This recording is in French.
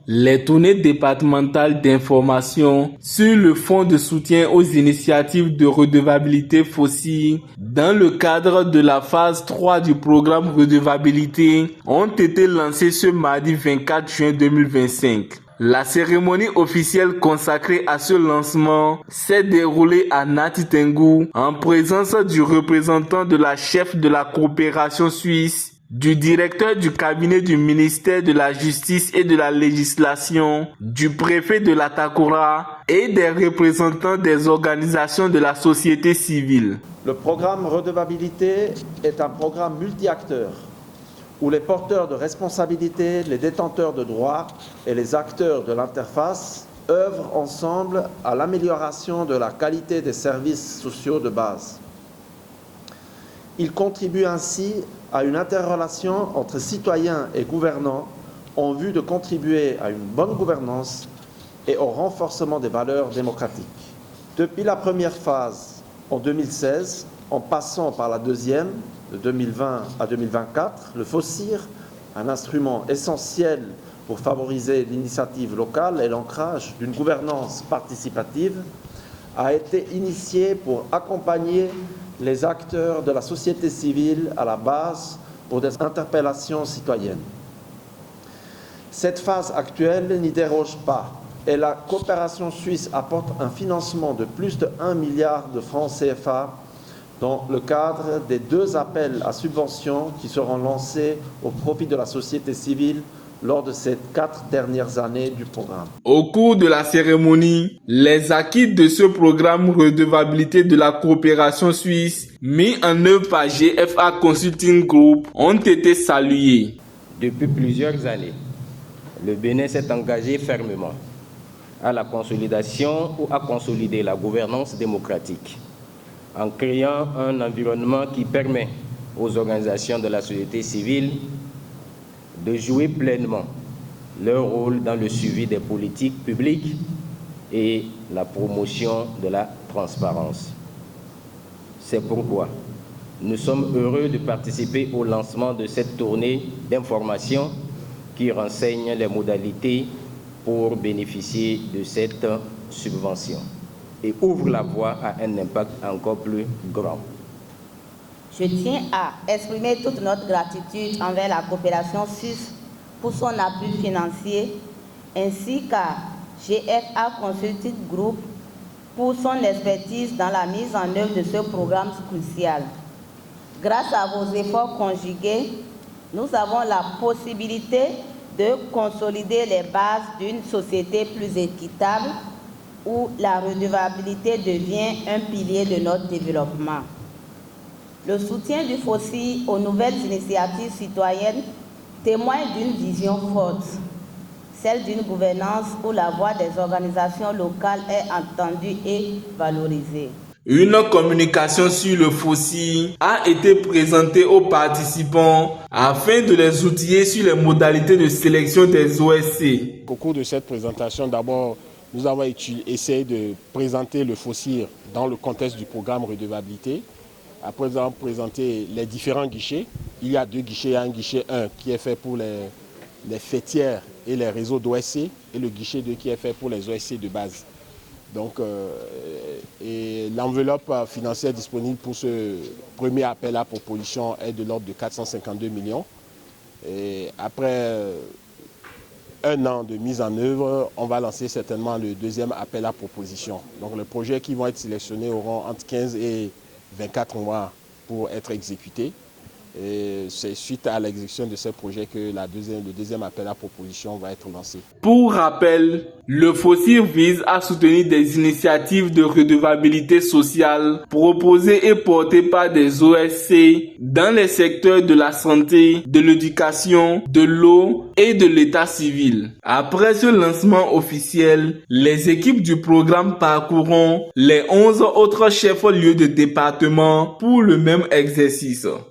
Les tournées départementales d'information sur le fonds de soutien aux initiatives de redevabilité foncière dans le cadre de la phase 3 du programme redevabilité ont été lancées ce mardi 24 juin 2025. La cérémonie officielle consacrée à ce lancement s'est déroulée à Nati Tengou en présence du représentant de la chef de la coopération suisse, du directeur du cabinet du ministère de la Justice et de la Législation, du préfet de l'Atakura et des représentants des organisations de la société civile. Le programme redevabilité est un programme multi-acteurs où les porteurs de responsabilité, les détenteurs de droits et les acteurs de l'interface œuvrent ensemble à l'amélioration de la qualité des services sociaux de base. Il contribue ainsi à une interrelation entre citoyens et gouvernants en vue de contribuer à une bonne gouvernance et au renforcement des valeurs démocratiques. Depuis la première phase en 2016, en passant par la deuxième, de 2020 à 2024, le FOSIR, un instrument essentiel pour favoriser l'initiative locale et l'ancrage d'une gouvernance participative, a été initié pour accompagner les acteurs de la société civile à la base pour des interpellations citoyennes. Cette phase actuelle n'y déroge pas et la coopération suisse apporte un financement de plus de 1 milliard de francs CFA dans le cadre des 2 appels à subventions qui seront lancés au profit de la société civile lors de ces 4 dernières années du programme. Au cours de la cérémonie, les acquis de ce programme redevabilité de la coopération suisse mis en œuvre par GFA Consulting Group ont été salués. Depuis plusieurs années, le Bénin s'est engagé fermement à la consolidation ou à consolider la gouvernance démocratique en créant un environnement qui permet aux organisations de la société civile de jouer pleinement leur rôle dans le suivi des politiques publiques et la promotion de la transparence. C'est pourquoi nous sommes heureux de participer au lancement de cette tournée d'information qui renseigne les modalités pour bénéficier de cette subvention et ouvre la voie à un impact encore plus grand. Je tiens à exprimer toute notre gratitude envers la coopération suisse pour son appui financier, ainsi qu'à GFA Consulting Group pour son expertise dans la mise en œuvre de ce programme crucial. Grâce à vos efforts conjugués, nous avons la possibilité de consolider les bases d'une société plus équitable où la redevabilité devient un pilier de notre développement. Le soutien du FOSI aux nouvelles initiatives citoyennes témoigne d'une vision forte, celle d'une gouvernance où la voix des organisations locales est entendue et valorisée. Une communication sur le FOSI a été présentée aux participants afin de les outiller sur les modalités de sélection des OSC. Au cours de cette présentation, d'abord, nous avons essayé de présenter le FOSIR dans le contexte du programme redevabilité. Après, nous avons présenté les différents guichets. Il y a 2 guichets. Il y a un guichet 1 qui est fait pour les fêtières et les réseaux d'OSC et le guichet 2 qui est fait pour les OSC de base. Donc, l'enveloppe financière disponible pour ce premier appel à proposition est de l'ordre de 452 millions. Et après 1 an de mise en œuvre, on va lancer certainement le 2e appel à proposition. Donc, les projets qui vont être sélectionnés auront entre 15 et 24 mois pour être exécutés. C'est suite à l'exécution de ce projet que le deuxième appel à proposition va être lancé. Pour rappel, le FOSIR vise à soutenir des initiatives de redevabilité sociale proposées et portées par des OSC dans les secteurs de la santé, de l'éducation, de l'eau et de l'état civil. Après ce lancement officiel, les équipes du programme parcourront les 11 autres chefs-lieux de département pour le même exercice.